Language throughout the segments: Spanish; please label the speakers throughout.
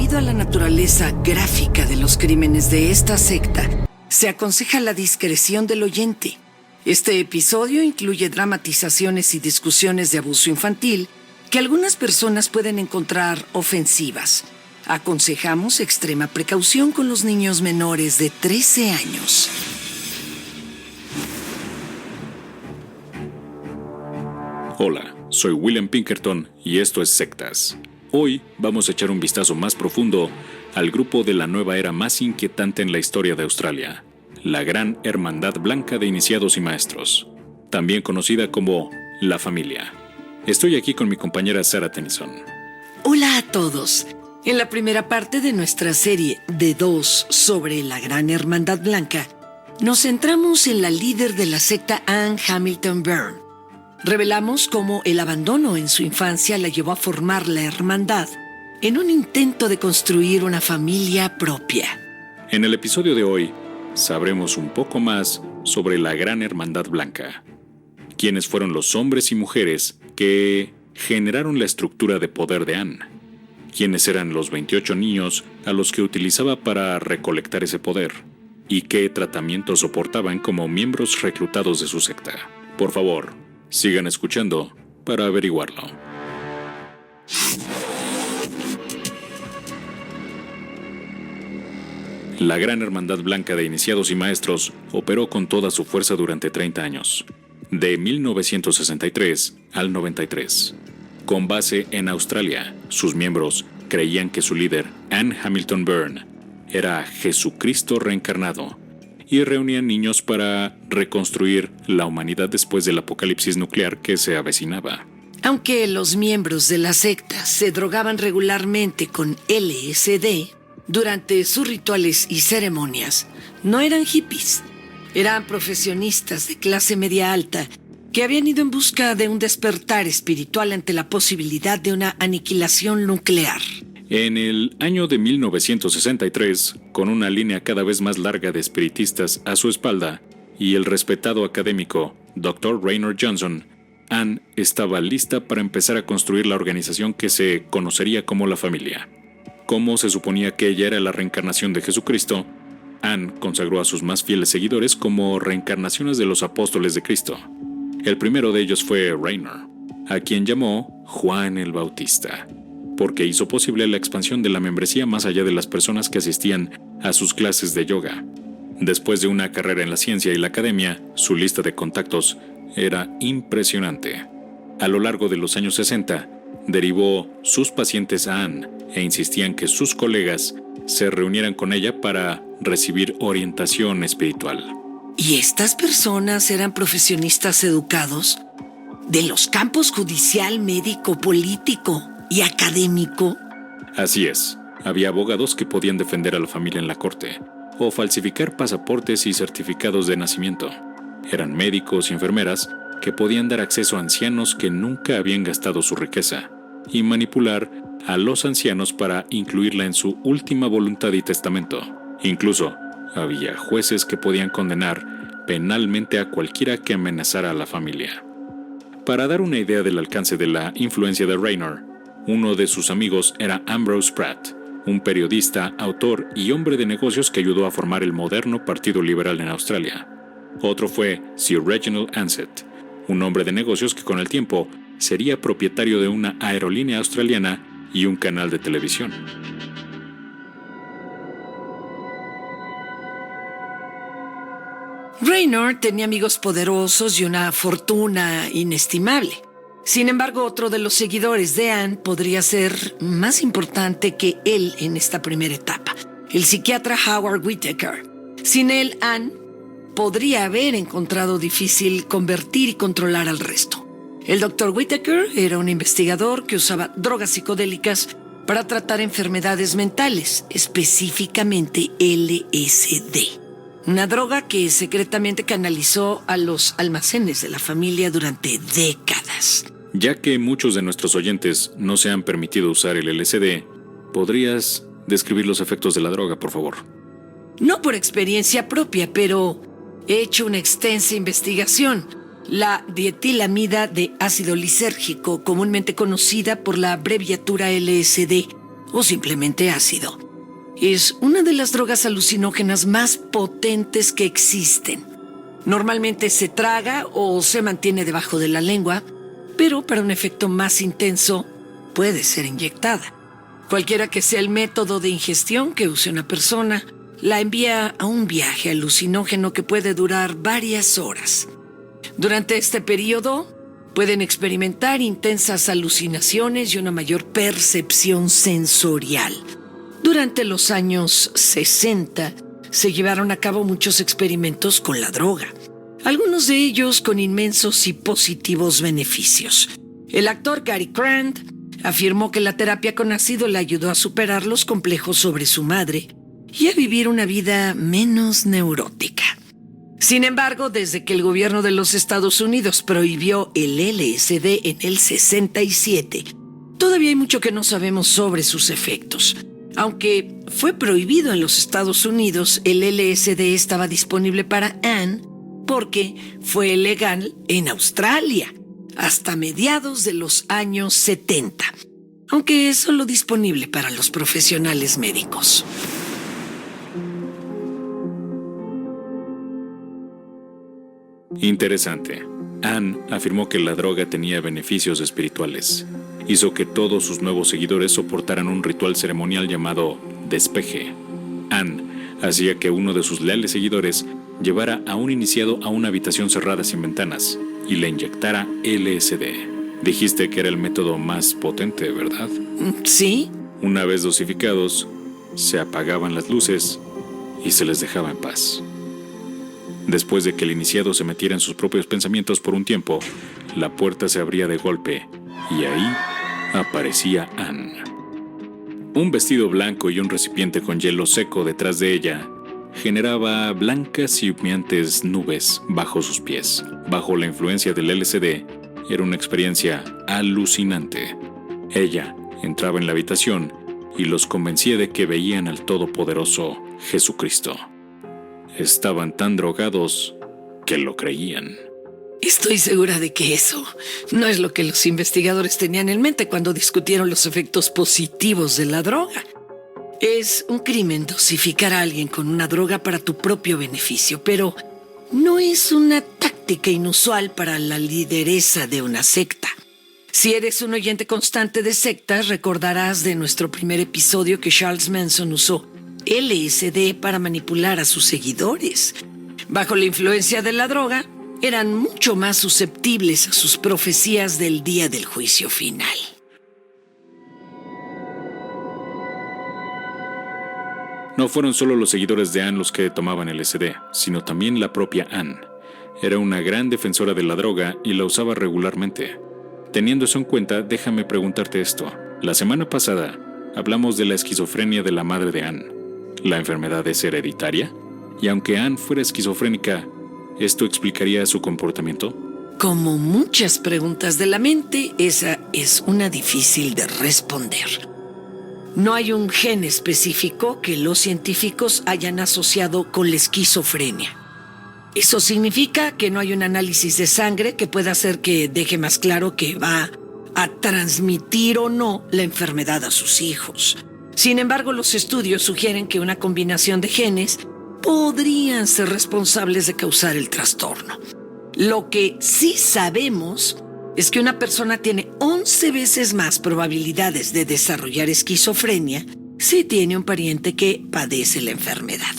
Speaker 1: Debido a la naturaleza gráfica de los crímenes de esta secta, se aconseja la discreción del oyente. Este episodio incluye dramatizaciones y discusiones de abuso infantil que algunas personas pueden encontrar ofensivas. Aconsejamos extrema precaución con los niños menores de 13 años.
Speaker 2: Hola, soy William Pinkerton y esto es Sectas. Hoy vamos a echar un vistazo más profundo al grupo de la nueva era más inquietante en la historia de Australia, la Gran Hermandad Blanca de Iniciados y Maestros, también conocida como La Familia. Estoy aquí con mi compañera Sarah Tennyson.
Speaker 1: Hola a todos. En la primera parte de nuestra serie de 2 sobre la Gran Hermandad Blanca, nos centramos en la líder de la secta Anne Hamilton Byrne. Revelamos cómo el abandono en su infancia la llevó a formar la hermandad en un intento de construir una familia propia.
Speaker 2: En el episodio de hoy, sabremos un poco más sobre la Gran Hermandad Blanca. Quiénes fueron los hombres y mujeres que generaron la estructura de poder de Anne. Quiénes eran los 28 niños a los que utilizaba para recolectar ese poder. Y qué tratamientos soportaban como miembros reclutados de su secta. Por favor, sigan escuchando para averiguarlo. La Gran Hermandad Blanca de Iniciados y Maestros operó con toda su fuerza durante 30 años, de 1963 al 93. Con base en Australia, sus miembros creían que su líder, Anne Hamilton Byrne, era Jesucristo reencarnado, y reunían niños para reconstruir la humanidad después del apocalipsis nuclear que se avecinaba.
Speaker 1: Aunque los miembros de la secta se drogaban regularmente con LSD durante sus rituales y ceremonias, no eran hippies. Eran profesionistas de clase media alta que habían ido en busca de un despertar espiritual ante la posibilidad de una aniquilación nuclear.
Speaker 2: En el año de 1963, con una línea cada vez más larga de espiritistas a su espalda y el respetado académico Dr. Raynor Johnson, Anne estaba lista para empezar a construir la organización que se conocería como la Familia. Como se suponía que ella era la reencarnación de Jesucristo, Anne consagró a sus más fieles seguidores como reencarnaciones de los apóstoles de Cristo. El primero de ellos fue Raynor, a quien llamó Juan el Bautista, porque hizo posible la expansión de la membresía más allá de las personas que asistían a sus clases de yoga. Después de una carrera en la ciencia y la academia, su lista de contactos era impresionante. A lo largo de los años 60, derivó sus pacientes a Anne e insistían que sus colegas se reunieran con ella para recibir orientación espiritual.
Speaker 1: ¿Y estas personas eran profesionistas educados de los campos judicial, médico, político y académico?
Speaker 2: Así es, había abogados que podían defender a la familia en la corte o falsificar pasaportes y certificados de nacimiento. Eran médicos y enfermeras que podían dar acceso a ancianos que nunca habían gastado su riqueza y manipular a los ancianos para incluirla en su última voluntad y testamento. Incluso había jueces que podían condenar penalmente a cualquiera que amenazara a la familia. Para dar una idea del alcance de la influencia de Raynor, uno de sus amigos era Ambrose Pratt, un periodista, autor y hombre de negocios que ayudó a formar el moderno Partido Liberal en Australia. Otro fue Sir Reginald Ansett, un hombre de negocios que con el tiempo sería propietario de una aerolínea australiana y un canal de televisión.
Speaker 1: Raynor tenía amigos poderosos y una fortuna inestimable. Sin embargo, otro de los seguidores de Anne podría ser más importante que él en esta primera etapa, el psiquiatra Howard Whittaker. Sin él, Anne podría haber encontrado difícil convertir y controlar al resto. El Dr. Whittaker era un investigador que usaba drogas psicodélicas para tratar enfermedades mentales, específicamente LSD. Una droga que secretamente canalizó a los almacenes de la familia durante décadas.
Speaker 2: Ya que muchos de nuestros oyentes no se han permitido usar el LSD, ¿podrías describir los efectos de la droga, por favor?
Speaker 1: No por experiencia propia, pero he hecho una extensa investigación. La dietilamida de ácido lisérgico, comúnmente conocida por la abreviatura LSD, o simplemente ácido. Es una de las drogas alucinógenas más potentes que existen. Normalmente se traga o se mantiene debajo de la lengua, pero para un efecto más intenso puede ser inyectada. Cualquiera que sea el método de ingestión que use una persona, la envía a un viaje alucinógeno que puede durar varias horas. Durante este periodo, pueden experimentar intensas alucinaciones y una mayor percepción sensorial. Durante los años 60, se llevaron a cabo muchos experimentos con la droga, algunos de ellos con inmensos y positivos beneficios. El actor Cary Grant afirmó que la terapia con ácido le ayudó a superar los complejos sobre su madre y a vivir una vida menos neurótica. Sin embargo, desde que el gobierno de los Estados Unidos prohibió el LSD en el 67, todavía hay mucho que no sabemos sobre sus efectos. Aunque fue prohibido en los Estados Unidos, el LSD estaba disponible para Anne porque fue legal en Australia hasta mediados de los años 70, aunque es solo disponible para los profesionales médicos.
Speaker 2: Interesante. Anne afirmó que la droga tenía beneficios espirituales. Hizo que todos sus nuevos seguidores soportaran un ritual ceremonial llamado despeje. Anne hacía que uno de sus leales seguidores llevara a un iniciado a una habitación cerrada sin ventanas y le inyectara LSD. Dijiste que era el método más potente, ¿verdad?
Speaker 1: Sí.
Speaker 2: Una vez dosificados, se apagaban las luces y se les dejaba en paz. Después de que el iniciado se metiera en sus propios pensamientos por un tiempo, la puerta se abría de golpe y ahí aparecía Anne. Un vestido blanco y un recipiente con hielo seco detrás de ella generaba blancas y humeantes nubes bajo sus pies. Bajo la influencia del LSD, era una experiencia alucinante. Ella entraba en la habitación y los convencía de que veían al todopoderoso Jesucristo. Estaban tan drogados que lo creían.
Speaker 1: Estoy segura de que eso no es lo que los investigadores tenían en mente cuando discutieron los efectos positivos de la droga. Es un crimen dosificar a alguien con una droga para tu propio beneficio, pero no es una táctica inusual para la lideresa de una secta. Si eres un oyente constante de sectas, recordarás de nuestro primer episodio que Charles Manson usó LSD para manipular a sus seguidores. Bajo la influencia de la droga, eran mucho más susceptibles a sus profecías del día del juicio final.
Speaker 2: No fueron solo los seguidores de Anne los que tomaban LSD, sino también la propia Anne. Era una gran defensora de la droga y la usaba regularmente. Teniendo eso en cuenta, déjame preguntarte esto. La semana pasada hablamos de la esquizofrenia de la madre de Anne. ¿La enfermedad es hereditaria? Y aunque Anne fuera esquizofrénica, ¿esto explicaría su comportamiento?
Speaker 1: Como muchas preguntas de la mente, esa es una difícil de responder. No hay un gen específico que los científicos hayan asociado con la esquizofrenia. Eso significa que no hay un análisis de sangre que pueda hacer que deje más claro que va a transmitir o no la enfermedad a sus hijos. Sin embargo, los estudios sugieren que una combinación de genes podrían ser responsables de causar el trastorno. Lo que sí sabemos es que una persona tiene 11 veces más probabilidades de desarrollar esquizofrenia si tiene un pariente que padece la enfermedad.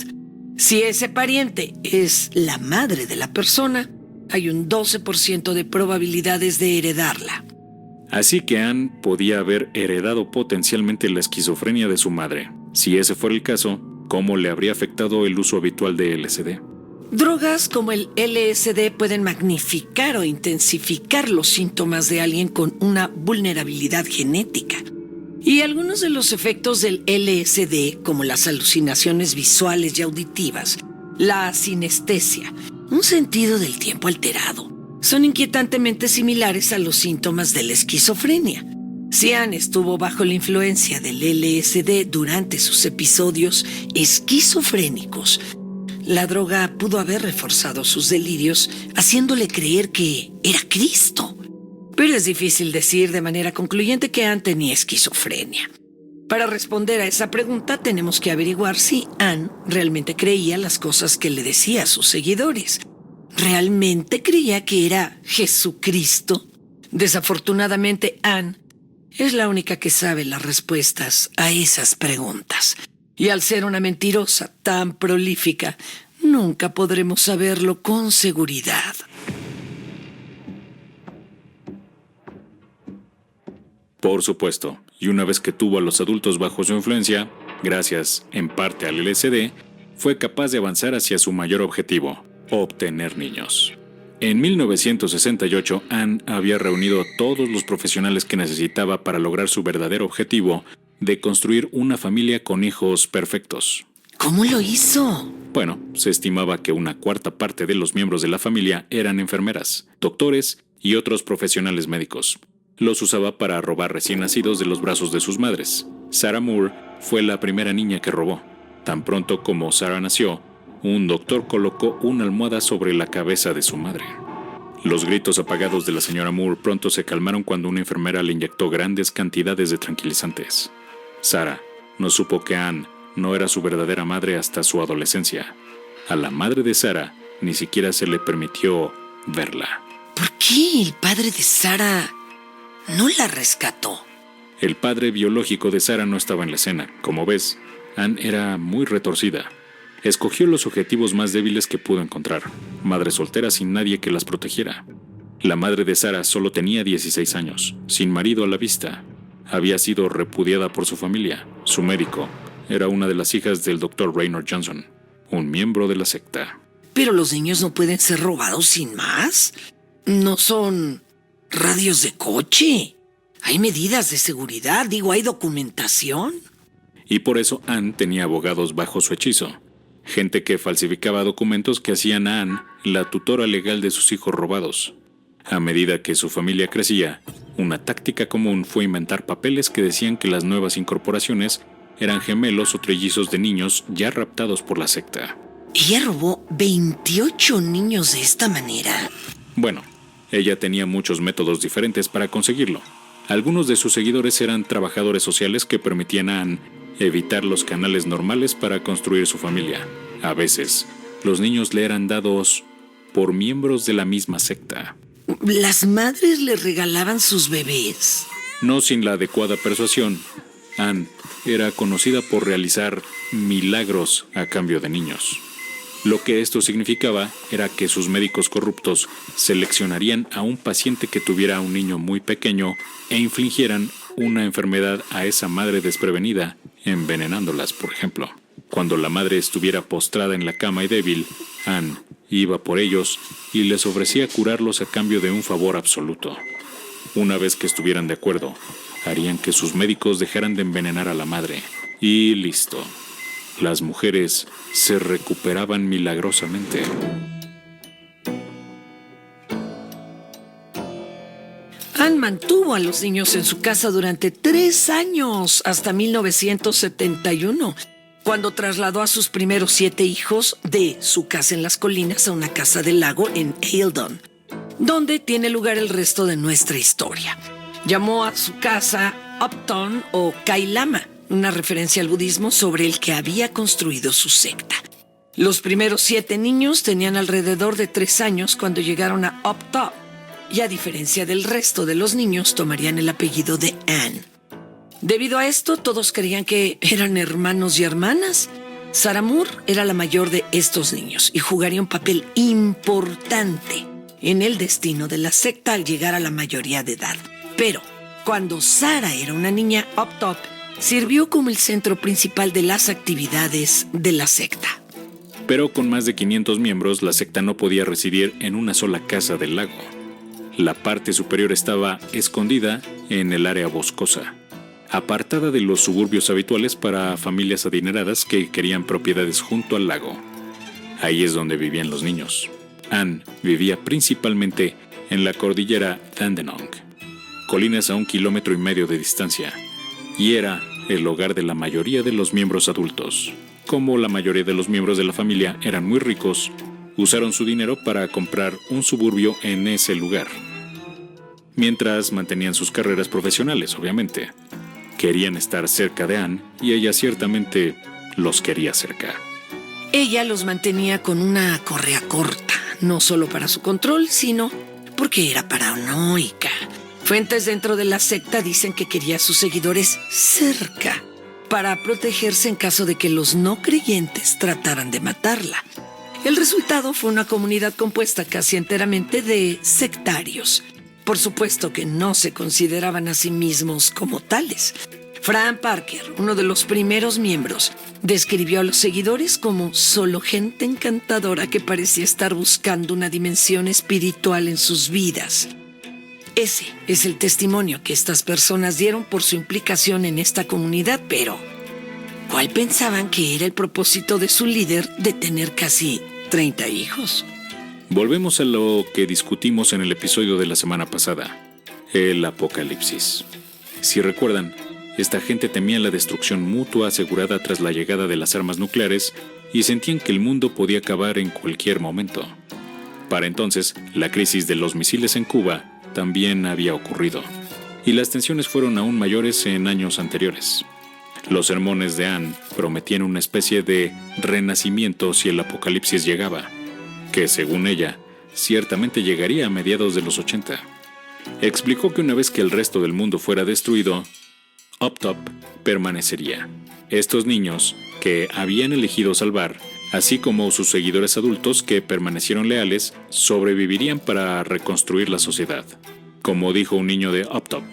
Speaker 1: Si ese pariente es la madre de la persona, hay un 12% de probabilidades de heredarla.
Speaker 2: Así que Anne podía haber heredado potencialmente la esquizofrenia de su madre. Si ese fuera el caso, ¿cómo le habría afectado el uso habitual de LSD?
Speaker 1: Drogas como el LSD pueden magnificar o intensificar los síntomas de alguien con una vulnerabilidad genética. Y algunos de los efectos del LSD, como las alucinaciones visuales y auditivas, la sinestesia, un sentido del tiempo alterado, son inquietantemente similares a los síntomas de la esquizofrenia. Si Anne estuvo bajo la influencia del LSD durante sus episodios esquizofrénicos, la droga pudo haber reforzado sus delirios, haciéndole creer que era Cristo. Pero es difícil decir de manera concluyente que Anne tenía esquizofrenia. Para responder a esa pregunta tenemos que averiguar si Anne realmente creía las cosas que le decía a sus seguidores. ¿Realmente creía que era Jesucristo? Desafortunadamente, Anne es la única que sabe las respuestas a esas preguntas. Y al ser una mentirosa tan prolífica, nunca podremos saberlo con seguridad.
Speaker 2: Por supuesto, y una vez que tuvo a los adultos bajo su influencia, gracias, en parte, al LSD, fue capaz de avanzar hacia su mayor objetivo, obtener niños. En 1968, Anne había reunido a todos los profesionales que necesitaba para lograr su verdadero objetivo de construir una familia con hijos perfectos.
Speaker 1: ¿Cómo lo hizo?
Speaker 2: Bueno, se estimaba que una cuarta parte de los miembros de la familia eran enfermeras, doctores y otros profesionales médicos. Los usaba para robar recién nacidos de los brazos de sus madres. Sarah Moore fue la primera niña que robó. Tan pronto como Sarah nació, un doctor colocó una almohada sobre la cabeza de su madre. Los gritos apagados de la señora Moore pronto se calmaron cuando una enfermera le inyectó grandes cantidades de tranquilizantes. Sarah no supo que Anne no era su verdadera madre hasta su adolescencia. A la madre de Sarah ni siquiera se le permitió verla.
Speaker 1: ¿Por qué el padre de Sarah no la rescató?
Speaker 2: El padre biológico de Sarah no estaba en la escena. Como ves, Anne era muy retorcida. Escogió los objetivos más débiles que pudo encontrar. Madre soltera sin nadie que las protegiera. La madre de Sarah solo tenía 16 años, sin marido a la vista. Había sido repudiada por su familia. Su médico era una de las hijas del Dr. Raynor Johnson, un miembro de la secta.
Speaker 1: Pero los niños no pueden ser robados sin más. No son radios de coche. Hay medidas de seguridad, hay documentación.
Speaker 2: Y por eso Anne tenía abogados bajo su hechizo. Gente que falsificaba documentos que hacían a Anne la tutora legal de sus hijos robados. A medida que su familia crecía, una táctica común fue inventar papeles que decían que las nuevas incorporaciones eran gemelos o trillizos de niños ya raptados por la secta.
Speaker 1: ¿Ella robó 28 niños de esta manera?
Speaker 2: Bueno, ella tenía muchos métodos diferentes para conseguirlo. Algunos de sus seguidores eran trabajadores sociales que permitían a Anne evitar los canales normales para construir su familia. A veces, los niños le eran dados por miembros de la misma secta.
Speaker 1: ¿Las madres le regalaban sus bebés?
Speaker 2: No sin la adecuada persuasión, Anne era conocida por realizar milagros a cambio de niños. Lo que esto significaba era que sus médicos corruptos seleccionarían a un paciente que tuviera un niño muy pequeño e infligieran una enfermedad a esa madre desprevenida, envenenándolas, por ejemplo. Cuando la madre estuviera postrada en la cama y débil, Anne iba por ellos y les ofrecía curarlos a cambio de un favor absoluto. Una vez que estuvieran de acuerdo, harían que sus médicos dejaran de envenenar a la madre. Y listo. Las mujeres se recuperaban milagrosamente.
Speaker 1: Anne mantuvo a los niños en su casa durante 3 años, hasta 1971, cuando trasladó a sus primeros 7 hijos de su casa en las colinas a una casa del lago en Eildon, donde tiene lugar el resto de nuestra historia. Llamó a su casa Upton o Kailama, una referencia al budismo sobre el que había construido su secta. Los primeros 7 niños tenían alrededor de 3 años cuando llegaron a Upton, y a diferencia del resto de los niños, tomarían el apellido de Anne. Debido a esto, todos creían que eran hermanos y hermanas. Sarah Moore era la mayor de estos niños y jugaría un papel importante en el destino de la secta al llegar a la mayoría de edad. Pero cuando Sarah era una niña, Upton sirvió como el centro principal de las actividades de la secta.
Speaker 2: Pero con más de 500 miembros, la secta no podía residir en una sola casa del lago. La parte superior estaba escondida en el área boscosa, apartada de los suburbios habituales para familias adineradas que querían propiedades junto al lago. Ahí es donde vivían los niños. Anne vivía principalmente en la cordillera Dandenong, colinas a 1,5 kilómetros de distancia, y era el hogar de la mayoría de los miembros adultos. Como la mayoría de los miembros de la familia eran muy ricos, usaron su dinero para comprar un suburbio en ese lugar, mientras mantenían sus carreras profesionales, obviamente. Querían estar cerca de Anne y ella ciertamente los quería cerca.
Speaker 1: Ella los mantenía con una correa corta, no solo para su control, sino porque era paranoica. Fuentes dentro de la secta dicen que quería a sus seguidores cerca para protegerse en caso de que los no creyentes trataran de matarla. El resultado fue una comunidad compuesta casi enteramente de sectarios. Por supuesto que no se consideraban a sí mismos como tales. Fran Parker, uno de los primeros miembros, describió a los seguidores como solo gente encantadora que parecía estar buscando una dimensión espiritual en sus vidas. Ese es el testimonio que estas personas dieron por su implicación en esta comunidad, pero ¿cuál pensaban que era el propósito de su líder de tener casi 30 hijos?
Speaker 2: Volvemos a lo que discutimos en el episodio de la semana pasada, el apocalipsis. Si recuerdan, esta gente temía la destrucción mutua asegurada tras la llegada de las armas nucleares y sentían que el mundo podía acabar en cualquier momento. Para entonces, la crisis de los misiles en Cuba también había ocurrido, y las tensiones fueron aún mayores en años anteriores. Los sermones de Anne prometían una especie de renacimiento si el apocalipsis llegaba, que según ella, ciertamente llegaría a mediados de los 80. Explicó que una vez que el resto del mundo fuera destruido, Up-Top permanecería. Estos niños que habían elegido salvar, así como sus seguidores adultos que permanecieron leales, sobrevivirían para reconstruir la sociedad. Como dijo un niño de Up-Top,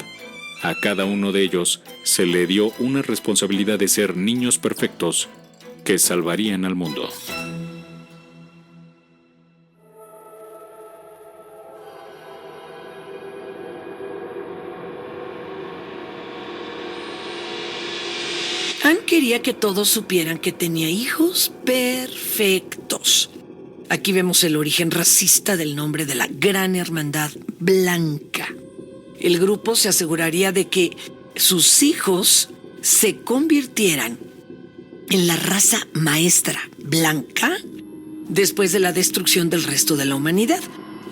Speaker 2: a cada uno de ellos se le dio una responsabilidad de ser niños perfectos que salvarían al mundo.
Speaker 1: Anne quería que todos supieran que tenía hijos perfectos. Aquí vemos el origen racista del nombre de la Gran Hermandad Blanca. El grupo se aseguraría de que sus hijos se convirtieran en la raza maestra blanca después de la destrucción del resto de la humanidad.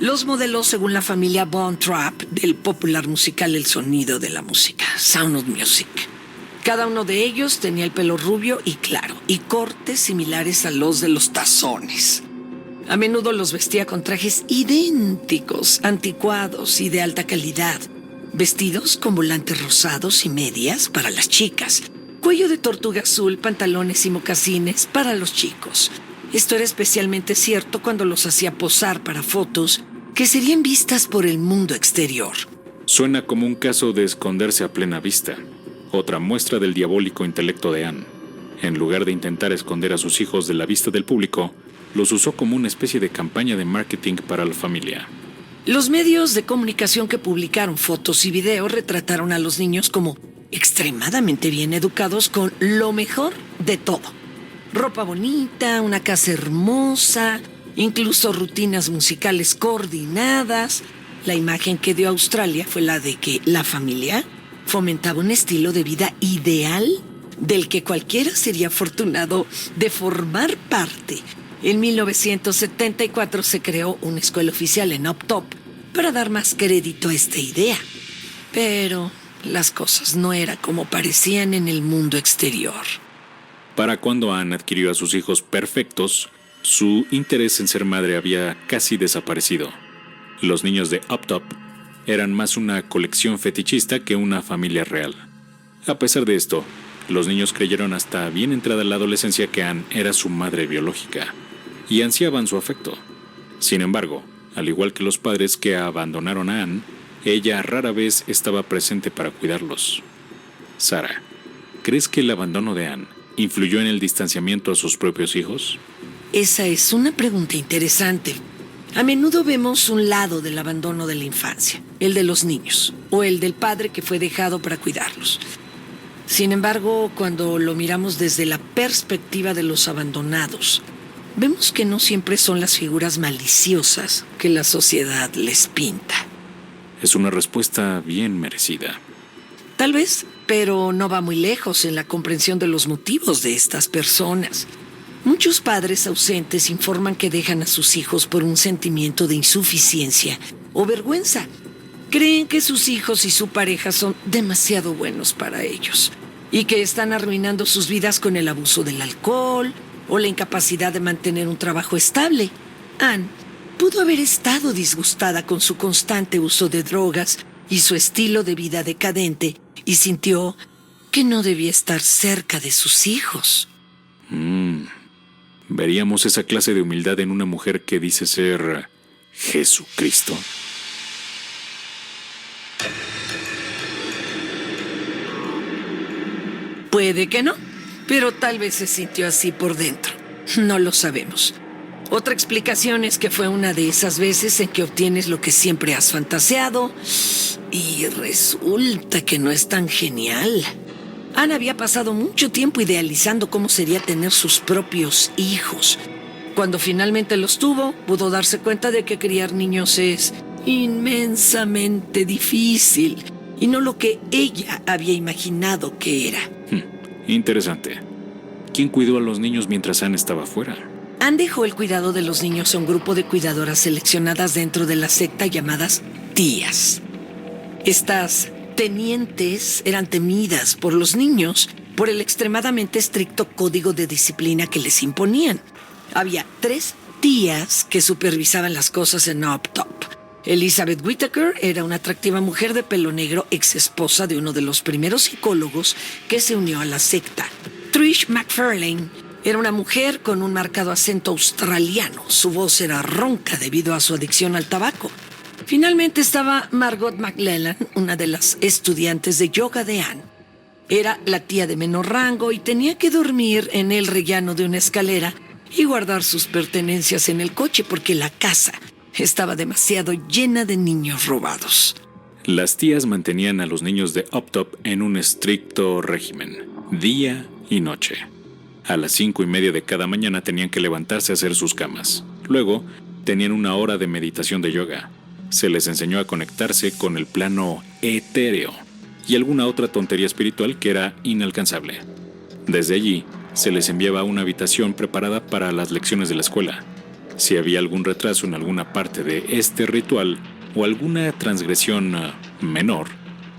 Speaker 1: Los modeló según la familia Von Trapp del popular musical El Sonido de la Música, Sound of Music. Cada uno de ellos tenía el pelo rubio y claro, y cortes similares a los de los tazones. A menudo los vestía con trajes idénticos, anticuados y de alta calidad, vestidos con volantes rosados y medias para las chicas, cuello de tortuga azul, pantalones y mocasines para los chicos. Esto era especialmente cierto cuando los hacía posar para fotos que serían vistas por el mundo exterior.
Speaker 2: Suena como un caso de esconderse a plena vista. Otra muestra del diabólico intelecto de Anne. En lugar de intentar esconder a sus hijos de la vista del público, los usó como una especie de campaña de marketing para la familia.
Speaker 1: Los medios de comunicación que publicaron fotos y videos retrataron a los niños como extremadamente bien educados con lo mejor de todo. Ropa bonita, una casa hermosa, incluso rutinas musicales coordinadas. La imagen que dio Australia fue la de que la familia fomentaba un estilo de vida ideal del que cualquiera sería afortunado de formar parte. En 1974 se creó una escuela oficial en Up-Top para dar más crédito a esta idea. Pero las cosas no eran como parecían en el mundo exterior.
Speaker 2: Para cuando Anne adquirió a sus hijos perfectos, su interés en ser madre había casi desaparecido. Los niños de Up-Top eran más una colección fetichista que una familia real. A pesar de esto, los niños creyeron hasta bien entrada la adolescencia que Anne era su madre biológica y ansiaban su afecto. Sin embargo, al igual que los padres que abandonaron a Anne, ella rara vez estaba presente para cuidarlos. Sara, ¿crees que el abandono de Anne influyó en el distanciamiento a sus propios hijos?
Speaker 1: Esa es una pregunta interesante. A menudo vemos un lado del abandono de la infancia, el de los niños, o el del padre que fue dejado para cuidarlos. Sin embargo, cuando lo miramos desde la perspectiva de los abandonados, vemos que no siempre son las figuras maliciosas que la sociedad les pinta.
Speaker 2: Es una respuesta bien merecida.
Speaker 1: Tal vez, pero no va muy lejos en la comprensión de los motivos de estas personas. Muchos padres ausentes informan que dejan a sus hijos por un sentimiento de insuficiencia o vergüenza, Creen que sus hijos y su pareja son demasiado buenos para ellos y que están arruinando sus vidas con el abuso del alcohol o la incapacidad de mantener un trabajo estable. Anne pudo haber estado disgustada con su constante uso de drogas y su estilo de vida decadente y sintió que no debía estar cerca de sus hijos.
Speaker 2: Veríamos esa clase de humildad en una mujer que dice ser Jesucristo.
Speaker 1: Puede que no, pero tal vez se sintió así por dentro. No lo sabemos. Otra explicación es que fue una de esas veces en que obtienes lo que siempre has fantaseado y resulta que no es tan genial. Anne había pasado mucho tiempo idealizando cómo sería tener sus propios hijos. Cuando finalmente los tuvo, pudo darse cuenta de que criar niños es inmensamente difícil y no lo que ella había imaginado que era.
Speaker 2: Interesante. ¿Quién cuidó a los niños mientras Anne estaba fuera?
Speaker 1: Anne dejó el cuidado de los niños a un grupo de cuidadoras seleccionadas dentro de la secta llamadas tías. Estas tenientes eran temidas por los niños por el extremadamente estricto código de disciplina que les imponían. Había 3 tías que supervisaban las cosas en Up-Top. Elizabeth Whittaker era una atractiva mujer de pelo negro, ex esposa de uno de los primeros psicólogos que se unió a la secta. Trish McFarlane era una mujer con un marcado acento australiano. Su voz era ronca debido a su adicción al tabaco. Finalmente estaba Margot McLellan, una de las estudiantes de yoga de Anne. Era la tía de menor rango y tenía que dormir en el rellano de una escalera y guardar sus pertenencias en el coche porque la casa estaba demasiado llena de niños robados.
Speaker 2: Las tías mantenían a los niños de Up-Top en un estricto régimen, día y noche. A las 5:30 de cada mañana tenían que levantarse a hacer sus camas. Luego, tenían una hora de meditación de yoga. Se les enseñó a conectarse con el plano etéreo y alguna otra tontería espiritual que era inalcanzable. Desde allí, se les enviaba a una habitación preparada para las lecciones de la escuela. Si había algún retraso en alguna parte de este ritual o alguna transgresión menor,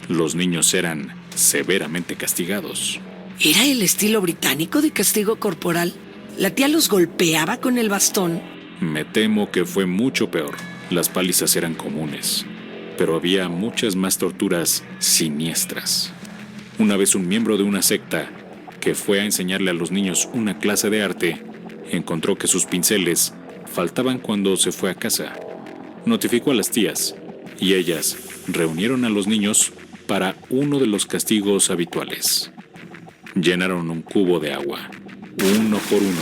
Speaker 2: los niños eran severamente castigados.
Speaker 1: ¿Era el estilo británico de castigo corporal? ¿La tía los golpeaba con el bastón?
Speaker 2: Me temo que fue mucho peor. Las palizas eran comunes, pero había muchas más torturas siniestras. Una vez un miembro de una secta que fue a enseñarle a los niños una clase de arte encontró que sus pinceles faltaban cuando se fue a casa. Notificó a las tías y ellas reunieron a los niños para uno de los castigos habituales. Llenaron un cubo de agua. Uno por uno,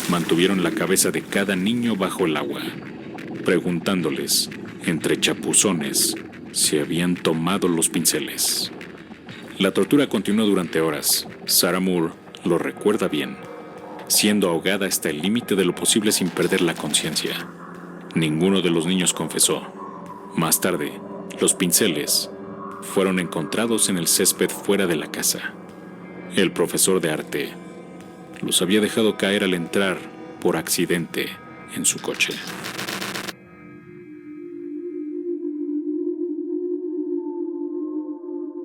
Speaker 2: mantuvieron la cabeza de cada niño bajo el agua, preguntándoles, entre chapuzones, si habían tomado los pinceles. La tortura continuó durante horas. Sarah Moore lo recuerda bien, siendo ahogada hasta el límite de lo posible sin perder la conciencia. Ninguno de los niños confesó. Más tarde, los pinceles fueron encontrados en el césped fuera de la casa. El profesor de arte los había dejado caer al entrar por accidente en su coche.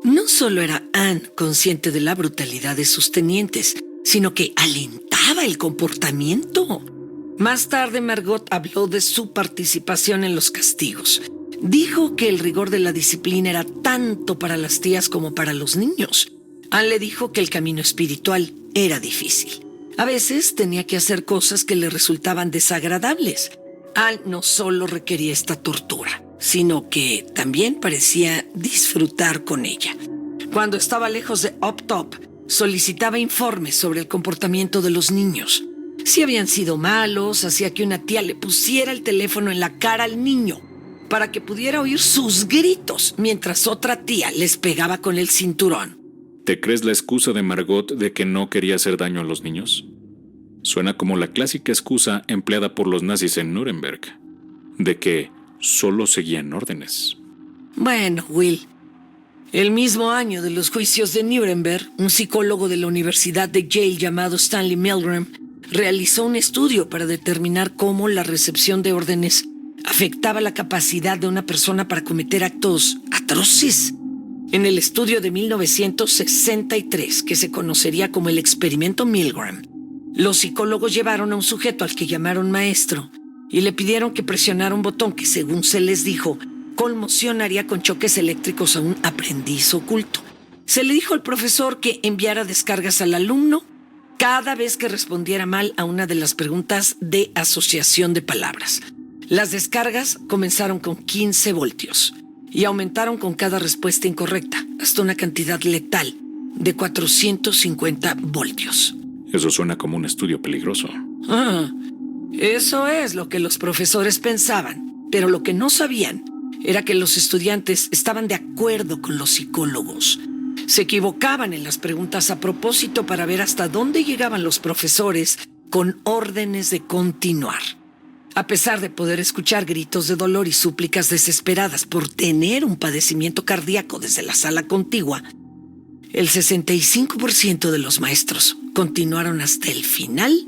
Speaker 1: No solo era Anne consciente de la brutalidad de sus tenientes, sino que alentaba el comportamiento. Más tarde, Margot habló de su participación en los castigos. Dijo que el rigor de la disciplina era tanto para las tías como para los niños. Anne le dijo que el camino espiritual era difícil. A veces tenía que hacer cosas que le resultaban desagradables. Anne no solo requería esta tortura, sino que también parecía disfrutar con ella. Cuando estaba lejos de Up-Top, solicitaba informes sobre el comportamiento de los niños. Si habían sido malos, hacía que una tía le pusiera el teléfono en la cara al niño para que pudiera oír sus gritos mientras otra tía les pegaba con el cinturón.
Speaker 2: ¿Te crees la excusa de Margot de que no quería hacer daño a los niños? Suena como la clásica excusa empleada por los nazis en Nuremberg, de que solo seguían órdenes.
Speaker 1: Bueno, Will, el mismo año de los juicios de Nuremberg, un psicólogo de la Universidad de Yale llamado Stanley Milgram realizó un estudio para determinar cómo la recepción de órdenes afectaba la capacidad de una persona para cometer actos atroces. En el estudio de 1963, que se conocería como el experimento Milgram, los psicólogos llevaron a un sujeto al que llamaron maestro y le pidieron que presionara un botón que, según se les dijo, conmocionaría con choques eléctricos a un aprendiz oculto. Se le dijo al profesor que enviara descargas al alumno cada vez que respondiera mal a una de las preguntas de asociación de palabras. Las descargas comenzaron con 15 voltios y aumentaron con cada respuesta incorrecta, hasta una cantidad letal de 450 voltios.
Speaker 2: Eso suena como un estudio peligroso.
Speaker 1: Eso es lo que los profesores pensaban, pero lo que no sabían era que los estudiantes estaban de acuerdo con los psicólogos. Se equivocaban en las preguntas a propósito para ver hasta dónde llegaban los profesores con órdenes de continuar. A pesar de poder escuchar gritos de dolor y súplicas desesperadas por tener un padecimiento cardíaco desde la sala contigua, el 65% de los maestros continuaron hasta el final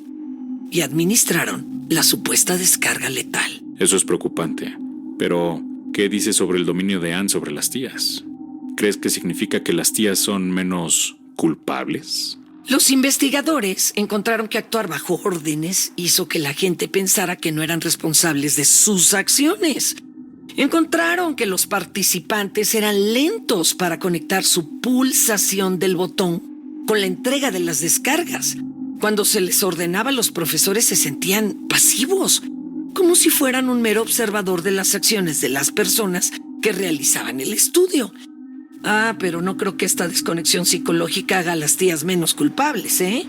Speaker 1: y administraron la supuesta descarga letal.
Speaker 2: Eso es preocupante. Pero, ¿qué dice sobre el dominio de Anne sobre las tías? ¿Crees que significa que las tías son menos culpables?
Speaker 1: Los investigadores encontraron que actuar bajo órdenes hizo que la gente pensara que no eran responsables de sus acciones. Encontraron que los participantes eran lentos para conectar su pulsación del botón con la entrega de las descargas. Cuando se les ordenaba, los profesores se sentían pasivos, como si fueran un mero observador de las acciones de las personas que realizaban el estudio. Pero no creo que esta desconexión psicológica haga a las tías menos culpables, ¿eh?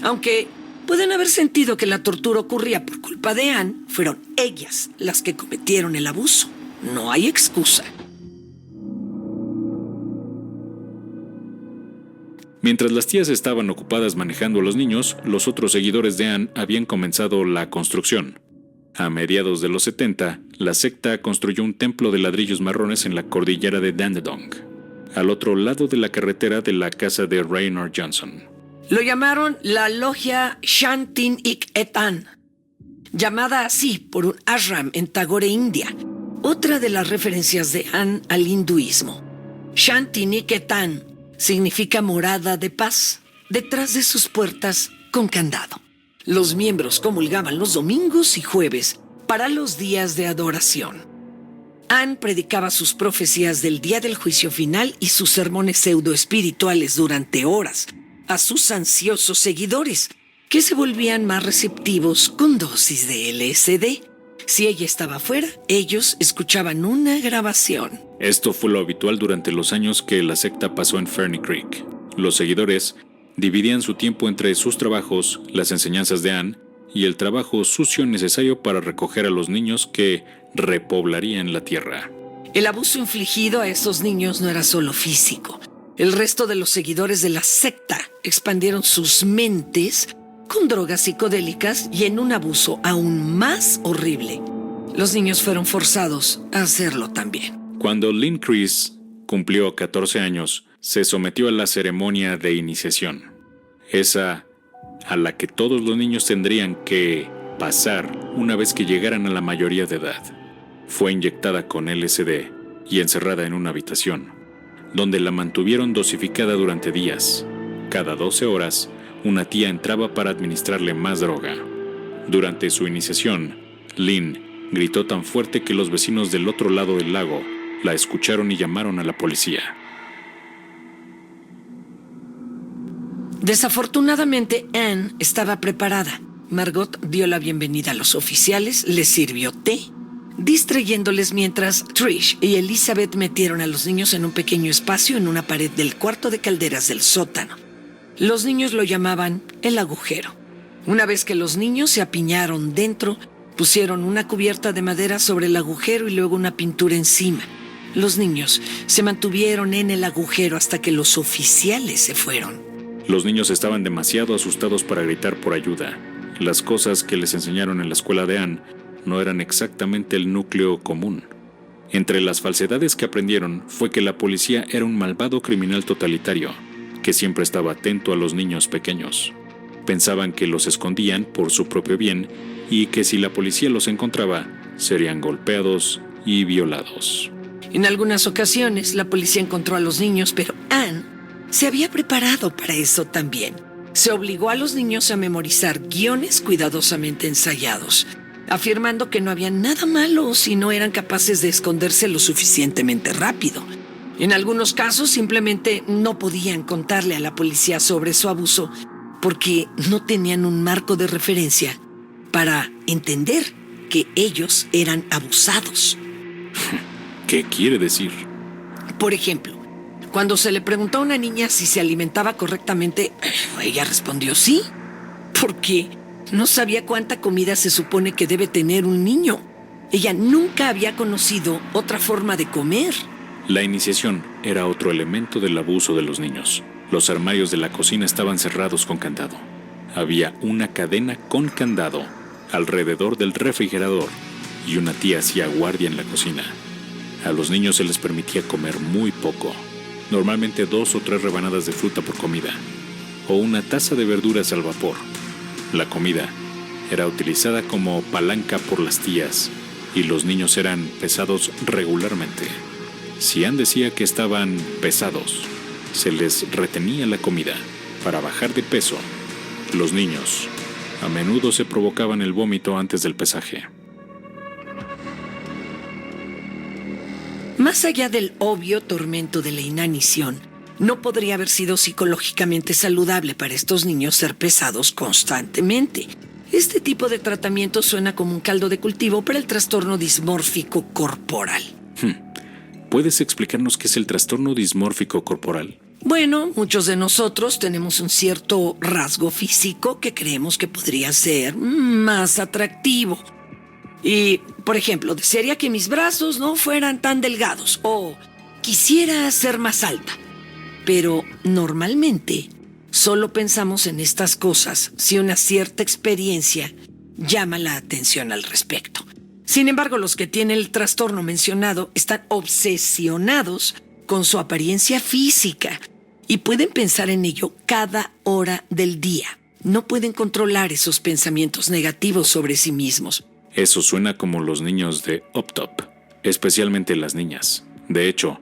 Speaker 1: Aunque pueden haber sentido que la tortura ocurría por culpa de Anne, fueron ellas las que cometieron el abuso. No hay excusa.
Speaker 2: Mientras las tías estaban ocupadas manejando a los niños, los otros seguidores de Anne habían comenzado la construcción. A mediados de los 70, la secta construyó un templo de ladrillos marrones en la cordillera de Dandenong, al otro lado de la carretera de la casa de Raynor Johnson.
Speaker 1: Lo llamaron la logia Shanti Niketan, llamada así por un ashram en Tagore, India, otra de las referencias de Anne al hinduismo. Shanti Niketan significa morada de paz, detrás de sus puertas con candado. Los miembros comulgaban los domingos y jueves para los días de adoración. Anne predicaba sus profecías del día del juicio final y sus sermones pseudoespirituales durante horas a sus ansiosos seguidores, que se volvían más receptivos con dosis de LSD. Si ella estaba fuera, ellos escuchaban una grabación.
Speaker 2: Esto fue lo habitual durante los años que la secta pasó en Ferny Creek. Los seguidores dividían su tiempo entre sus trabajos, las enseñanzas de Anne y el trabajo sucio necesario para recoger a los niños que repoblarían la tierra.
Speaker 1: El abuso infligido a esos niños no era solo físico. El resto de los seguidores de la secta expandieron sus mentes con drogas psicodélicas y en un abuso aún más horrible. Los niños fueron forzados a hacerlo también.
Speaker 2: Cuando Lynn Chris cumplió 14 años, se sometió a la ceremonia de iniciación. Esa a la que todos los niños tendrían que pasar una vez que llegaran a la mayoría de edad. Fue inyectada con LSD y encerrada en una habitación, donde la mantuvieron dosificada durante días. Cada 12 horas, una tía entraba para administrarle más droga. Durante su iniciación, Lynn gritó tan fuerte que los vecinos del otro lado del lago la escucharon y llamaron a la policía.
Speaker 1: Desafortunadamente, Anne estaba preparada. Margot dio la bienvenida a los oficiales, les sirvió té, distrayéndoles mientras Trish y Elizabeth metieron a los niños en un pequeño espacio en una pared del cuarto de calderas del sótano. Los niños lo llamaban el agujero. Una vez que los niños se apiñaron dentro, pusieron una cubierta de madera sobre el agujero y luego una pintura encima. Los niños se mantuvieron en el agujero hasta que los oficiales se fueron.
Speaker 2: Los niños estaban demasiado asustados para gritar por ayuda. Las cosas que les enseñaron en la escuela de Anne no eran exactamente el núcleo común. Entre las falsedades que aprendieron fue que la policía era un malvado criminal totalitario, que siempre estaba atento a los niños pequeños. Pensaban que los escondían por su propio bien y que si la policía los encontraba, serían golpeados y violados.
Speaker 1: En algunas ocasiones, la policía encontró a los niños, pero Anne se había preparado para eso también. Se obligó a los niños a memorizar guiones cuidadosamente ensayados, afirmando que no había nada malo si no eran capaces de esconderse lo suficientemente rápido. En algunos casos, simplemente no podían contarle a la policía sobre su abuso porque no tenían un marco de referencia para entender que ellos eran abusados.
Speaker 2: ¿Qué quiere decir?
Speaker 1: Por ejemplo, cuando se le preguntó a una niña si se alimentaba correctamente, ella respondió sí, porque no sabía cuánta comida se supone que debe tener un niño. Ella nunca había conocido otra forma de comer.
Speaker 2: La iniciación era otro elemento del abuso de los niños. Los armarios de la cocina estaban cerrados con candado. Había una cadena con candado alrededor del refrigerador y una tía hacía guardia en la cocina. A los niños se les permitía comer muy poco, normalmente 2 o 3 rebanadas de fruta por comida, o una taza de verduras al vapor. La comida era utilizada como palanca por las tías y los niños eran pesados regularmente. Si Anne decía que estaban pesados, se les retenía la comida para bajar de peso. Los niños a menudo se provocaban el vómito antes del pesaje.
Speaker 1: Más allá del obvio tormento de la inanición, no podría haber sido psicológicamente saludable para estos niños ser pesados constantemente. Este tipo de tratamiento suena como un caldo de cultivo para el trastorno dismórfico corporal.
Speaker 2: ¿Puedes explicarnos qué es el trastorno dismórfico corporal?
Speaker 1: Bueno, muchos de nosotros tenemos un cierto rasgo físico que creemos que podría ser más atractivo. Y, por ejemplo, desearía que mis brazos no fueran tan delgados o quisiera ser más alta. Pero normalmente solo pensamos en estas cosas si una cierta experiencia llama la atención al respecto. Sin embargo, los que tienen el trastorno mencionado están obsesionados con su apariencia física y pueden pensar en ello cada hora del día. No pueden controlar esos pensamientos negativos sobre sí mismos.
Speaker 2: Eso suena como los niños de Up-Top, especialmente las niñas. De hecho,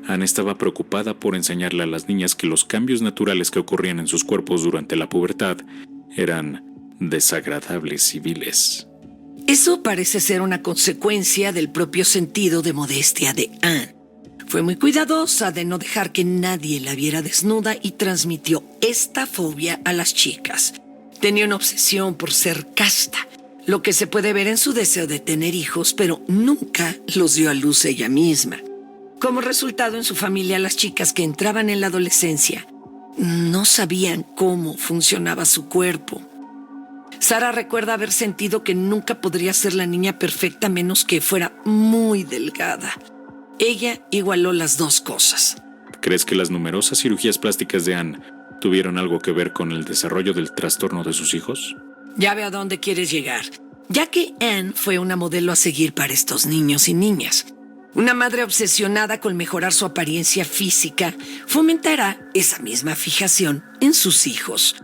Speaker 2: Anne estaba preocupada por enseñarle a las niñas que los cambios naturales que ocurrían en sus cuerpos durante la pubertad eran desagradables y viles.
Speaker 1: Eso parece ser una consecuencia del propio sentido de modestia de Anne. Fue muy cuidadosa de no dejar que nadie la viera desnuda y transmitió esta fobia a las chicas. Tenía una obsesión por ser casta, lo que se puede ver en su deseo de tener hijos, pero nunca los dio a luz ella misma. Como resultado, en su familia, las chicas que entraban en la adolescencia no sabían cómo funcionaba su cuerpo. Sarah recuerda haber sentido que nunca podría ser la niña perfecta a menos que fuera muy delgada. Ella igualó las dos cosas.
Speaker 2: ¿Crees que las numerosas cirugías plásticas de Anne tuvieron algo que ver con el desarrollo del trastorno de sus hijos?
Speaker 1: Ya veo a dónde quieres llegar, ya que Anne fue una modelo a seguir para estos niños y niñas. Una madre obsesionada con mejorar su apariencia física fomentará esa misma fijación en sus hijos.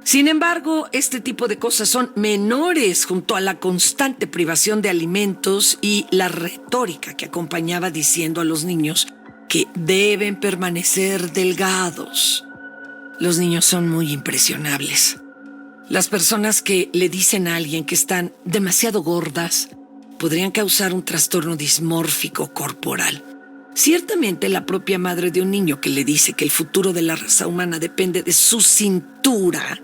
Speaker 1: Sin embargo, este tipo de cosas son menores junto a la constante privación de alimentos y la retórica que acompañaba diciendo a los niños que deben permanecer delgados. Los niños son muy impresionables. Las personas que le dicen a alguien que están demasiado gordas podrían causar un trastorno dismórfico corporal. Ciertamente, la propia madre de un niño que le dice que el futuro de la raza humana depende de su cintura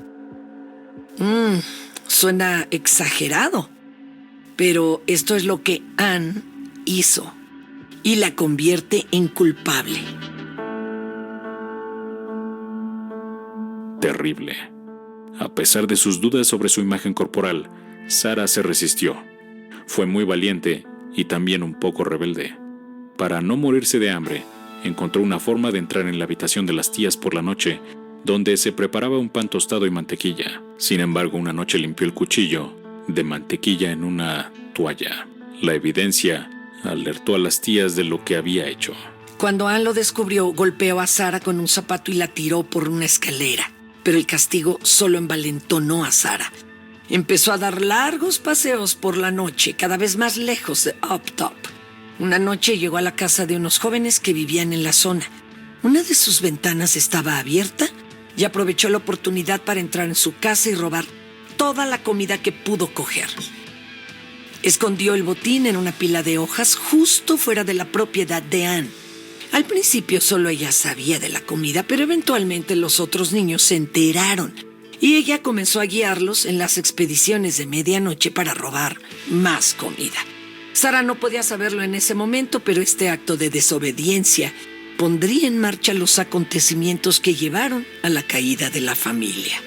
Speaker 1: suena exagerado, pero esto es lo que Anne hizo y la convierte en culpable.
Speaker 2: Terrible. A pesar de sus dudas sobre su imagen corporal, Sarah se resistió. Fue muy valiente y también un poco rebelde. Para no morirse de hambre, encontró una forma de entrar en la habitación de las tías por la noche, donde se preparaba un pan tostado y mantequilla. Sin embargo, una noche limpió el cuchillo de mantequilla en una toalla. La evidencia alertó a las tías de lo que había hecho.
Speaker 1: Cuando Anne lo descubrió, golpeó a Sarah con un zapato y la tiró por una escalera, pero el castigo solo envalentonó a Sarah. Empezó a dar largos paseos por la noche, cada vez más lejos de Uptop. Una noche llegó a la casa de unos jóvenes que vivían en la zona. Una de sus ventanas estaba abierta y aprovechó la oportunidad para entrar en su casa y robar toda la comida que pudo coger. Escondió el botín en una pila de hojas justo fuera de la propiedad de Anne. Al principio solo ella sabía de la comida, pero eventualmente los otros niños se enteraron y ella comenzó a guiarlos en las expediciones de medianoche para robar más comida. Sara no podía saberlo en ese momento, pero este acto de desobediencia pondría en marcha los acontecimientos que llevaron a la caída de la familia.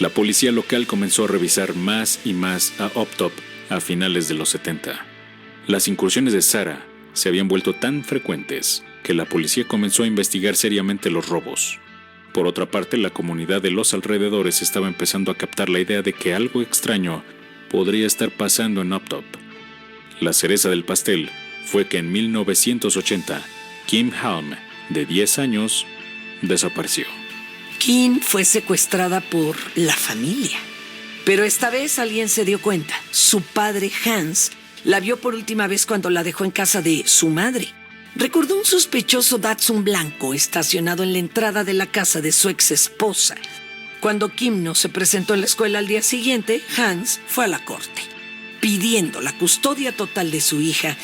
Speaker 2: La policía local comenzó a revisar más y más a Uptop a finales de los 70. Las incursiones de Sara se habían vuelto tan frecuentes que la policía comenzó a investigar seriamente los robos. Por otra parte, la comunidad de los alrededores estaba empezando a captar la idea de que algo extraño podría estar pasando en Uptop. La cereza del pastel fue que en 1980, Kim Halm, de 10 años, desapareció.
Speaker 1: Kim fue secuestrada por la familia. Pero esta vez alguien se dio cuenta. Su padre, Hans, la vio por última vez cuando la dejó en casa de su madre. Recordó un sospechoso Datsun blanco estacionado en la entrada de la casa de su ex esposa. Cuando Kim no se presentó en la escuela al día siguiente, Hans fue a la corte, pidiendo la custodia total de su hija,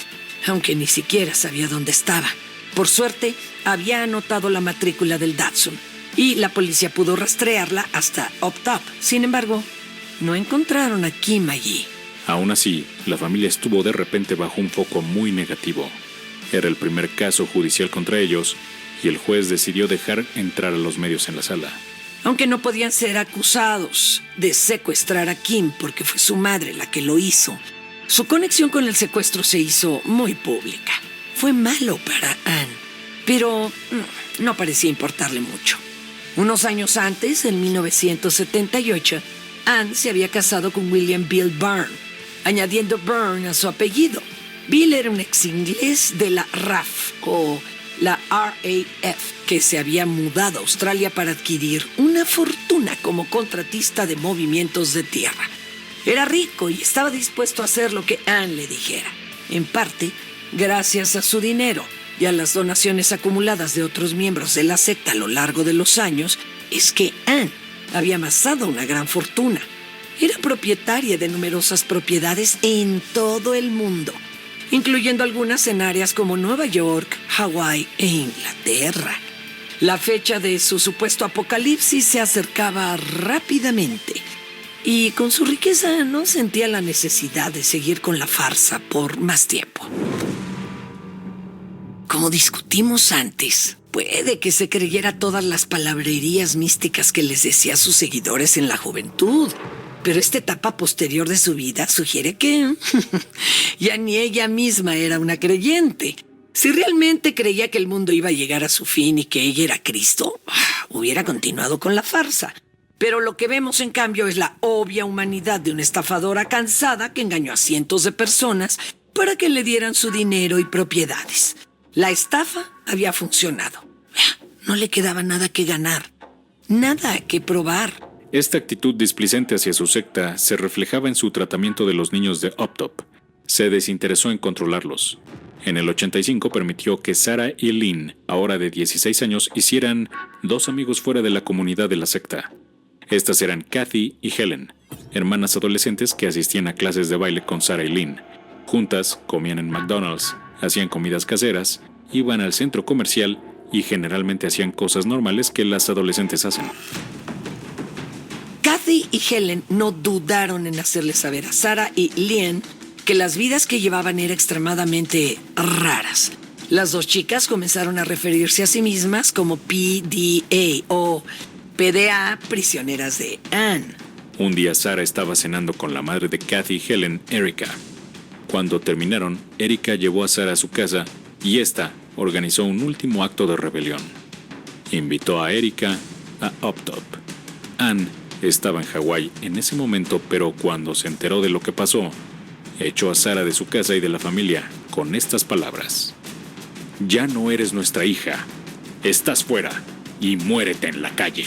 Speaker 1: aunque ni siquiera sabía dónde estaba. Por suerte, había anotado la matrícula del Datsun y la policía pudo rastrearla hasta Uptop. Sin embargo, no encontraron a Kim allí.
Speaker 2: Aún así, la familia estuvo de repente bajo un foco muy negativo. Era el primer caso judicial contra ellos y el juez decidió dejar entrar a los medios en la sala.
Speaker 1: Aunque no podían ser acusados de secuestrar a Kim porque fue su madre la que lo hizo, su conexión con el secuestro se hizo muy pública. Fue malo para Anne, pero no parecía importarle mucho. Unos años antes, en 1978, Anne se había casado con William Bill Byrne, añadiendo Byrne a su apellido. Bill era un ex inglés de la RAF o la RAF que se había mudado a Australia para adquirir una fortuna como contratista de movimientos de tierra. Era rico y estaba dispuesto a hacer lo que Anne le dijera. En parte, gracias a su dinero y a las donaciones acumuladas de otros miembros de la secta a lo largo de los años, es que Anne había amasado una gran fortuna. Era propietaria de numerosas propiedades en todo el mundo, incluyendo algunas en áreas como Nueva York, Hawái e Inglaterra. La fecha de su supuesto apocalipsis se acercaba rápidamente y con su riqueza no sentía la necesidad de seguir con la farsa por más tiempo. Como discutimos antes, puede que se creyera todas las palabrerías místicas que les decía a sus seguidores en la juventud, pero esta etapa posterior de su vida sugiere que ya ni ella misma era una creyente. Si realmente creía que el mundo iba a llegar a su fin y que ella era Cristo, hubiera continuado con la farsa. Pero lo que vemos, en cambio, es la obvia humanidad de una estafadora cansada que engañó a cientos de personas para que le dieran su dinero y propiedades. La estafa había funcionado. No le quedaba nada que ganar, nada que probar.
Speaker 2: Esta actitud displicente hacia su secta se reflejaba en su tratamiento de los niños de Uptop. Se desinteresó en controlarlos. En el 85 permitió que Sara y Lynn, ahora de 16 años, hicieran 2 amigos fuera de la comunidad de la secta. Estas eran Kathy y Helen, hermanas adolescentes que asistían a clases de baile con Sara y Lynn. Juntas comían en McDonald's, hacían comidas caseras, iban al centro comercial y generalmente hacían cosas normales que las adolescentes hacen.
Speaker 1: Kathy y Helen no dudaron en hacerle saber a Sara y Lynn que las vidas que llevaban eran extremadamente raras. Las 2 chicas comenzaron a referirse a sí mismas como PDA o PDA, prisioneras de Anne.
Speaker 2: Un día Sara estaba cenando con la madre de Kathy y Helen, Erica. Cuando terminaron, Erica llevó a Sara a su casa y esta organizó un último acto de rebelión. Invitó a Erica a Uptop. Anne estaba en Hawái en ese momento, pero cuando se enteró de lo que pasó, echó a Sara de su casa y de la familia con estas palabras: «Ya no eres nuestra hija. Estás fuera y muérete en la calle».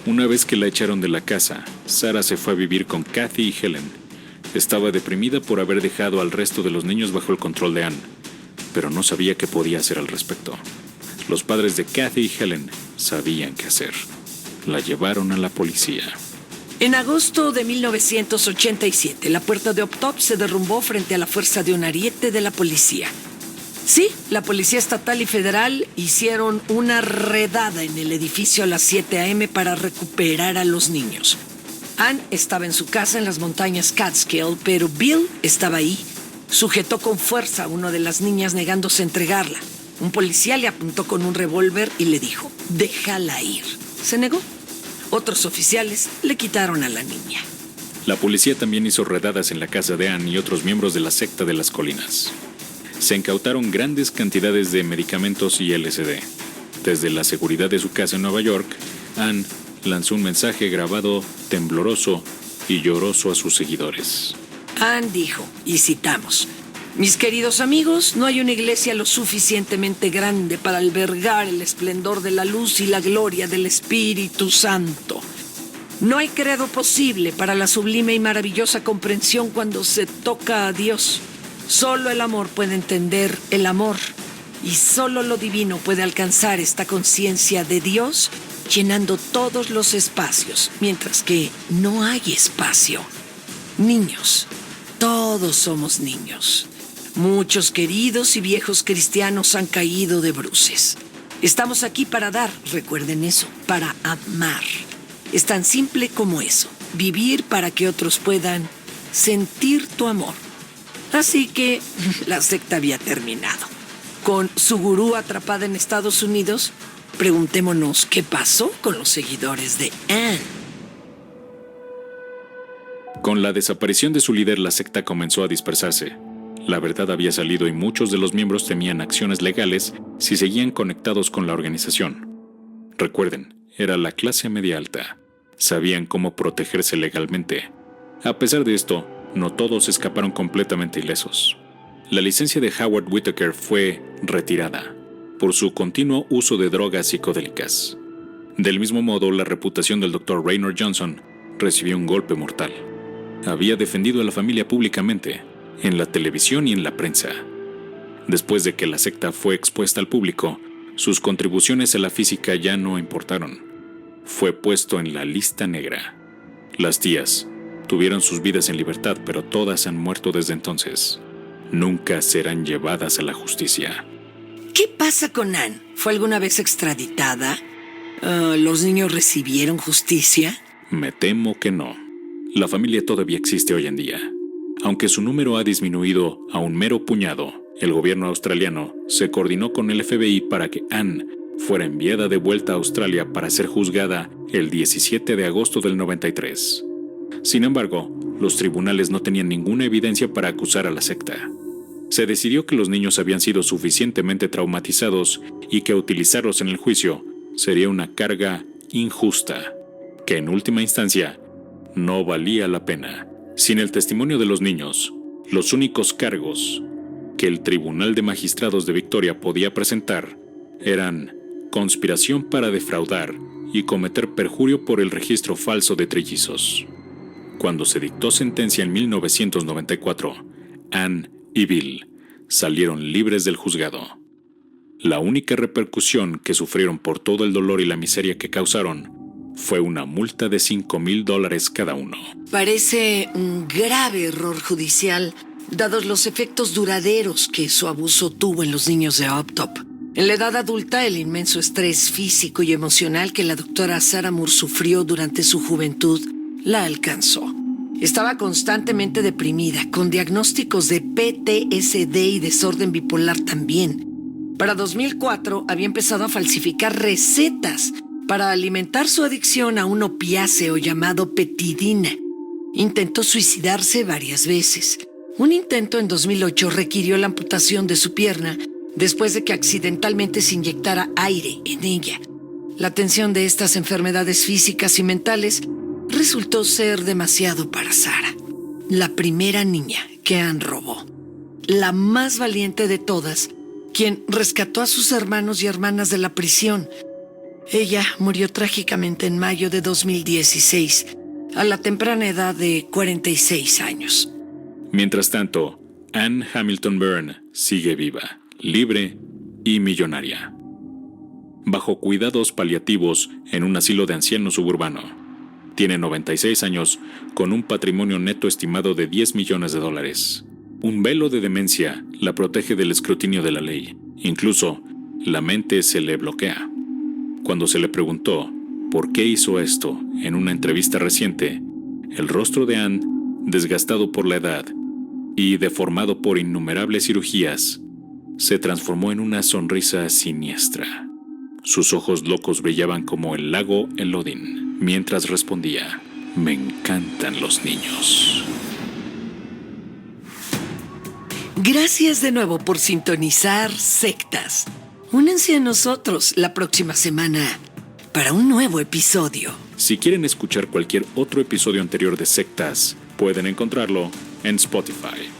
Speaker 2: Una vez que la echaron de la casa, Sarah se fue a vivir con Kathy y Helen. Estaba deprimida por haber dejado al resto de los niños bajo el control de Ann, pero no sabía qué podía hacer al respecto. Los padres de Kathy y Helen sabían qué hacer. La llevaron a la policía.
Speaker 1: En agosto de 1987, la puerta de Op-Top se derrumbó frente a la fuerza de un ariete de la policía. Sí, la policía estatal y federal hicieron una redada en el edificio a las 7 a.m. para recuperar a los niños. Ann estaba en su casa en las montañas Catskill, pero Bill estaba ahí. Sujetó con fuerza a una de las niñas negándose a entregarla. Un policía le apuntó con un revólver y le dijo, déjala ir. Se negó. Otros oficiales le quitaron a la niña.
Speaker 2: La policía también hizo redadas en la casa de Ann y otros miembros de la secta de las colinas. Se incautaron grandes cantidades de medicamentos y LSD. Desde la seguridad de su casa en Nueva York, Ann lanzó un mensaje grabado tembloroso y lloroso a sus seguidores.
Speaker 1: Ann dijo, y citamos, mis queridos amigos, no hay una iglesia lo suficientemente grande para albergar el esplendor de la luz y la gloria del Espíritu Santo. No hay credo posible para la sublime y maravillosa comprensión cuando se toca a Dios. Solo el amor puede entender el amor y solo lo divino puede alcanzar esta conciencia de Dios llenando todos los espacios, mientras que no hay espacio. Niños, todos somos niños. Muchos queridos y viejos cristianos han caído de bruces. Estamos aquí para dar, recuerden eso, para amar. Es tan simple como eso, vivir para que otros puedan sentir tu amor. Así que la secta había terminado. Con su gurú atrapada en Estados Unidos, preguntémonos qué pasó con los seguidores de Ann.
Speaker 2: Con la desaparición de su líder, la secta comenzó a dispersarse. La verdad había salido y muchos de los miembros temían acciones legales si seguían conectados con la organización. Recuerden, era la clase media alta. Sabían cómo protegerse legalmente. A pesar de esto, no todos escaparon completamente ilesos. La licencia de Howard Whitaker fue retirada por su continuo uso de drogas psicodélicas. Del mismo modo, la reputación del Dr. Raynor Johnson recibió un golpe mortal. Había defendido a la familia públicamente, en la televisión y en la prensa. Después de que la secta fue expuesta al público, sus contribuciones a la física ya no importaron. Fue puesto en la lista negra. Las tías tuvieron sus vidas en libertad, pero todas han muerto desde entonces. Nunca serán llevadas a la justicia.
Speaker 1: ¿Qué pasa con Ann? ¿Fue alguna vez extraditada? ¿Los niños recibieron justicia?
Speaker 2: Me temo que no. La familia todavía existe hoy en día. Aunque su número ha disminuido a un mero puñado, el gobierno australiano se coordinó con el FBI para que Ann fuera enviada de vuelta a Australia para ser juzgada el 17 de agosto del 93. Sin embargo, los tribunales no tenían ninguna evidencia para acusar a la secta. Se decidió que los niños habían sido suficientemente traumatizados y que utilizarlos en el juicio sería una carga injusta, que en última instancia no valía la pena. Sin el testimonio de los niños, los únicos cargos que el Tribunal de Magistrados de Victoria podía presentar eran conspiración para defraudar y cometer perjurio por el registro falso de trillizos. Cuando se dictó sentencia en 1994, Ann y Bill salieron libres del juzgado. La única repercusión que sufrieron por todo el dolor y la miseria que causaron fue una multa de $5,000 cada uno.
Speaker 1: Parece un grave error judicial, dados los efectos duraderos que su abuso tuvo en los niños de Op-Top. En la edad adulta, el inmenso estrés físico y emocional que la doctora Sarah Moore sufrió durante su juventud la alcanzó. Estaba constantemente deprimida, con diagnósticos de PTSD y desorden bipolar también. Para 2004 había empezado a falsificar recetas para alimentar su adicción a un opiáceo llamado petidina. Intentó suicidarse varias veces. Un intento en 2008 requirió la amputación de su pierna después de que accidentalmente se inyectara aire en ella. La tensión de estas enfermedades físicas y mentales resultó ser demasiado para Sarah, la primera niña que Ann robó, la más valiente de todas, quien rescató a sus hermanos y hermanas de la prisión. Ella murió trágicamente en mayo de 2016, a la temprana edad de 46 años.
Speaker 2: Mientras tanto, Anne Hamilton Byrne sigue viva, libre y millonaria. Bajo cuidados paliativos en un asilo de ancianos suburbano. Tiene 96 años, con un patrimonio neto estimado de $10 millones. Un velo de demencia la protege del escrutinio de la ley. Incluso, la mente se le bloquea. Cuando se le preguntó por qué hizo esto en una entrevista reciente, el rostro de Anne, desgastado por la edad y deformado por innumerables cirugías, se transformó en una sonrisa siniestra. Sus ojos locos brillaban como el lago Elodin, mientras respondía: «Me encantan los niños».
Speaker 1: Gracias de nuevo por sintonizar Sectas. Únanse a nosotros la próxima semana para un nuevo episodio.
Speaker 2: Si quieren escuchar cualquier otro episodio anterior de Sectas, pueden encontrarlo en Spotify.